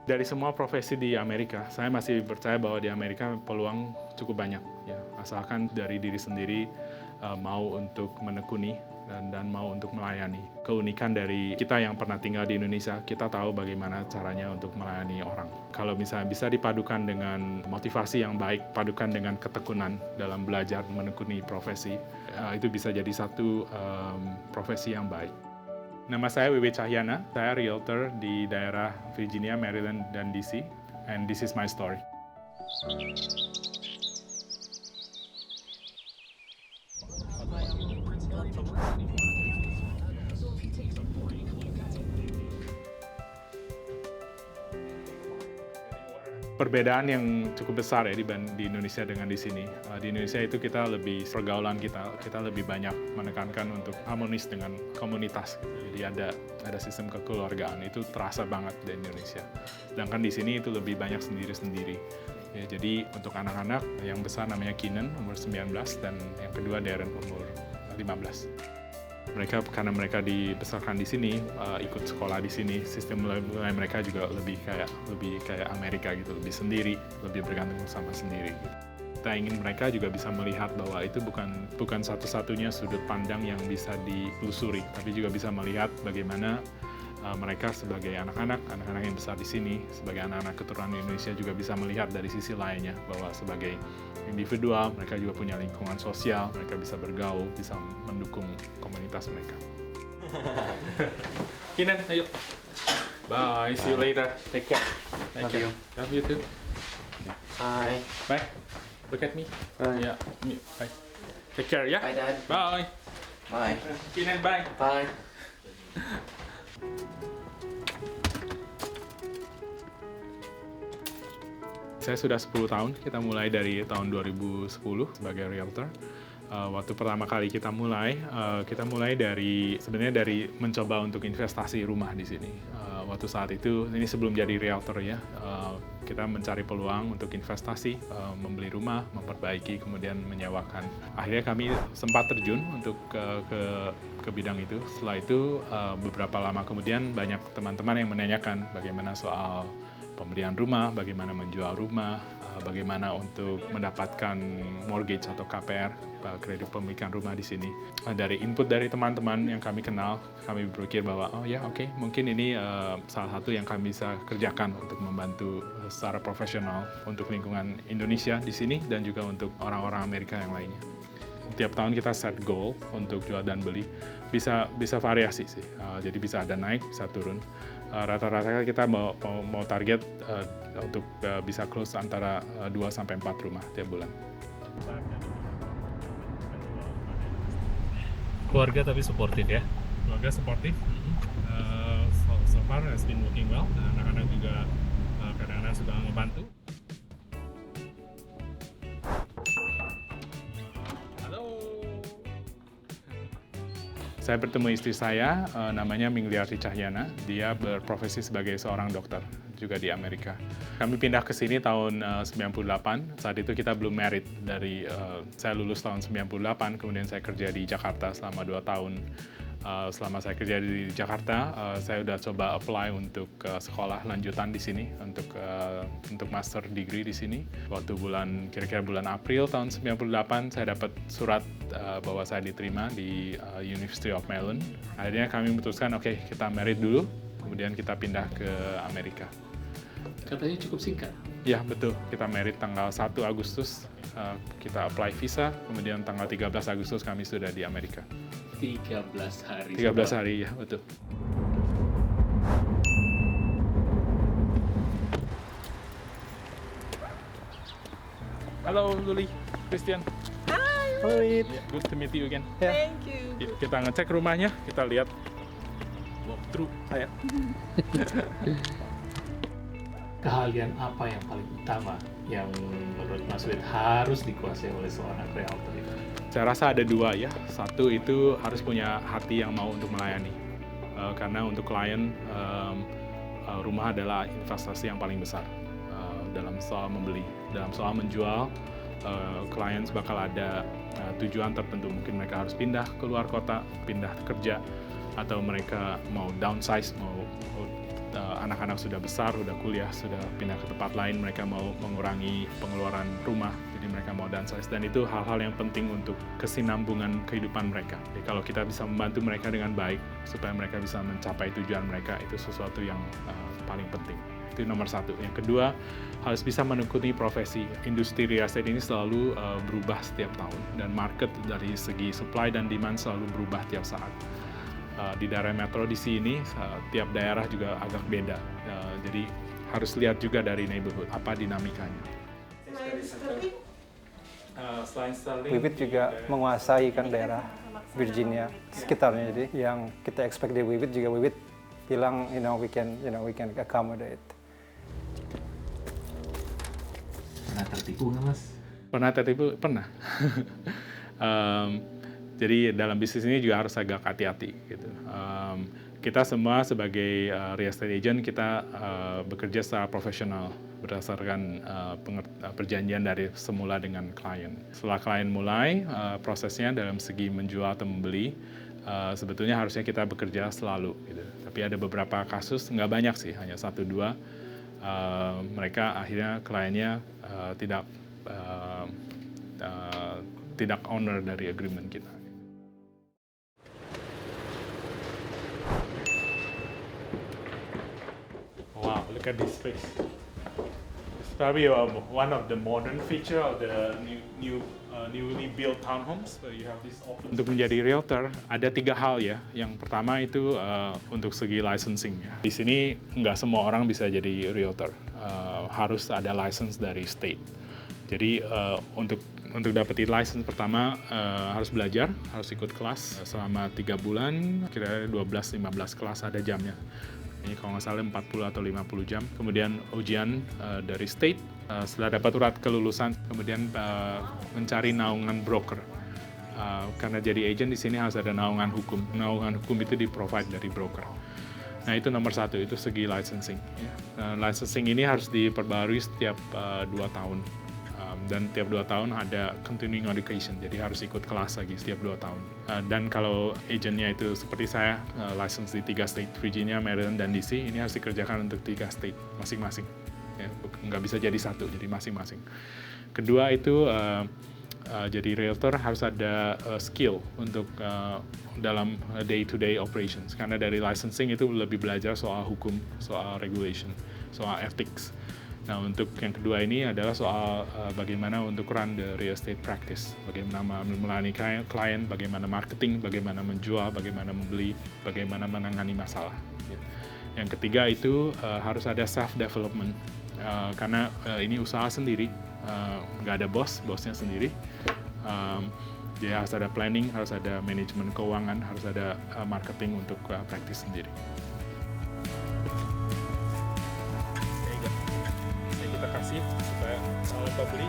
Dari semua profesi di Amerika, saya masih percaya bahwa di Amerika peluang cukup banyak, ya. Asalkan dari diri sendiri mau untuk menekuni dan mau untuk melayani. Keunikan dari kita yang pernah tinggal di Indonesia, kita tahu bagaimana caranya untuk melayani orang. Kalau misalnya bisa dipadukan dengan motivasi yang baik, padukan dengan ketekunan dalam belajar menekuni profesi, itu bisa jadi satu profesi yang baik. Nama saya Wiwi Cahyana, saya realtor di daerah Virginia, Maryland, dan DC, and this is my story. Perbedaan yang cukup besar ya di Indonesia dengan di sini. Di Indonesia itu kita lebih pergaulan kita lebih banyak menekankan untuk harmonis dengan komunitas. Jadi ada sistem kekeluargaan itu terasa banget di Indonesia. Sedangkan di sini itu lebih banyak sendiri-sendiri. Ya, jadi untuk anak-anak yang besar namanya Keenan umur 19 dan yang kedua Darren umur 15. Karena mereka dibesarkan di sini, ikut sekolah di sini, sistem nilai mereka juga lebih kayak Amerika gitu, lebih sendiri, lebih bergantung sama sendiri. Gitu. Kita ingin mereka juga bisa melihat bahwa itu bukan satu-satunya sudut pandang yang bisa ditelusuri, tapi juga bisa melihat bagaimana mereka sebagai anak-anak yang besar di sini, sebagai anak-anak keturunan Indonesia juga bisa melihat dari sisi lainnya bahwa sebagai individual, mereka juga punya lingkungan sosial, mereka bisa bergaul, bisa mendukung komunitas mereka. Keenan, ayo. Bye, see you later. Take care. Love you. Love you too. Bye. Bye. Look at me. Bye. Yeah, me. Bye. Take care, ya. Bye, Dad. Bye. Bye. Keenan, bye. Bye. Saya sudah 10 tahun, kita mulai dari tahun 2010 sebagai realtor. Waktu pertama kali kita mulai dari mencoba untuk investasi rumah di sini. Waktu saat itu, ini sebelum jadi realtor ya, kita mencari peluang untuk investasi, membeli rumah, memperbaiki, kemudian menyewakan. Akhirnya kami sempat terjun untuk ke bidang itu. Setelah itu, beberapa lama kemudian banyak teman-teman yang menanyakan bagaimana soal pembelian rumah, bagaimana menjual rumah, bagaimana untuk mendapatkan mortgage atau KPR, kredit pemilikan rumah di sini. Dari input dari teman-teman yang kami kenal, kami berpikir bahwa mungkin ini salah satu yang kami bisa kerjakan untuk membantu secara profesional untuk lingkungan Indonesia di sini dan juga untuk orang-orang Amerika yang lainnya. Tiap tahun kita set goal untuk jual dan beli, bisa variasi sih. Jadi bisa ada naik, bisa turun. Rata-rata kita mau target untuk bisa close antara 2-4 rumah tiap bulan. Keluarga tapi supportive ya? Keluarga supportive. So far has been working well. Anak-anak juga kadang-kadang suka membantu. Saya bertemu istri saya, namanya Mingliarti Cahyana. Dia berprofesi sebagai seorang dokter, juga di Amerika. Kami pindah ke sini tahun 98, saat itu kita belum married. Saya lulus tahun 98, kemudian saya kerja di Jakarta selama 2 tahun. Selama saya kerja di Jakarta, saya udah coba apply untuk sekolah lanjutan di sini, untuk master degree di sini. Waktu kira-kira bulan April tahun 98, saya dapat surat bahwa saya diterima di University of Maryland. Akhirnya kami memutuskan, kita married dulu, kemudian kita pindah ke Amerika. Katanya cukup singkat. Ya, betul. Kita married tanggal 1 Agustus, kita apply visa, kemudian tanggal 13 Agustus kami sudah di Amerika. 13 hari. 13 hari, ya, betul. Halo, Luli, Christian. Hi. Good to meet you again. Thank you. Kita ngecek rumahnya, kita lihat walk through. Ayo. Keahlian apa yang paling utama yang menurut Mas Wid harus dikuasai oleh seorang realtor itu? Saya rasa ada 2 ya. Satu itu harus punya hati yang mau untuk melayani. Karena untuk klien, rumah adalah investasi yang paling besar dalam soal membeli. Dalam soal menjual, klien bakal ada tujuan tertentu. Mungkin mereka harus pindah keluar kota, pindah kerja, atau mereka mau downsize, mau anak-anak sudah besar, sudah kuliah, sudah pindah ke tempat lain, mereka mau mengurangi pengeluaran rumah, jadi mereka mau downsize. Dan itu hal-hal yang penting untuk kesinambungan kehidupan mereka. Jadi kalau kita bisa membantu mereka dengan baik, supaya mereka bisa mencapai tujuan mereka, itu sesuatu yang paling penting. Itu nomor satu. Yang kedua, harus bisa menekuni profesi. Industri real estate ini selalu berubah setiap tahun, dan market dari segi supply dan demand selalu berubah tiap saat. Di daerah metro di sini, tiap daerah juga agak beda. Jadi harus lihat juga dari neighborhood, apa dinamikanya. Selain Sterling, Wiwit juga menguasai kan daerah Virginia sekitarnya, jadi yang kita expect dari Wiwit juga Wiwit bilang we can accommodate. Pernah tertipu nggak, Mas? Pernah tertipu? Pernah. Jadi dalam bisnis ini juga harus agak hati-hati gitu. Kita semua sebagai real estate agent, kita bekerja secara profesional berdasarkan perjanjian dari semula dengan klien. Setelah klien mulai prosesnya dalam segi menjual atau membeli, sebetulnya harusnya kita bekerja selalu gitu. Tapi ada beberapa kasus, nggak banyak sih, hanya 1-2, mereka akhirnya kliennya tidak honor dari agreement kita. Wow, look at this space. It's probably one of the modern feature of the newly built townhomes. So you have this open. Untuk menjadi realtor ada 3 hal ya. Yang pertama itu untuk segi licensing. Ya. Di sini nggak semua orang bisa jadi realtor. Harus ada license dari state. Jadi untuk dapetin license pertama harus belajar, harus ikut kelas selama 3 bulan, kira-kira 12-15 kelas ada jamnya. Ini kalau nggak salah 40 atau 50 jam. Kemudian ujian dari state, setelah dapat surat kelulusan, kemudian mencari naungan broker. Karena jadi agent di sini harus ada naungan hukum. Naungan hukum itu di-provide dari broker. Nah itu nomor 1, itu segi licensing. Ya. Licensing ini harus diperbarui setiap 2 tahun. Dan tiap 2 tahun ada continuing education, jadi harus ikut kelas lagi setiap 2 tahun. Dan kalau agentnya itu seperti saya, license di 3 state, Virginia, Maryland, dan DC, ini harus dikerjakan untuk 3 state masing-masing. Ya, nggak bisa jadi 1, jadi masing-masing. Kedua itu, jadi realtor harus ada skill untuk dalam day-to-day operations, karena dari licensing itu lebih belajar soal hukum, soal regulation, soal ethics. Nah, untuk yang kedua ini adalah soal bagaimana untuk run the real estate practice, bagaimana melayani klien, bagaimana marketing, bagaimana menjual, bagaimana membeli, bagaimana menangani masalah. Yang ketiga itu harus ada self-development, karena ini usaha sendiri, nggak ada bosnya sendiri. Jadi harus ada planning, harus ada manajemen keuangan, harus ada marketing untuk practice sendiri. Kita kasih supaya kalau beli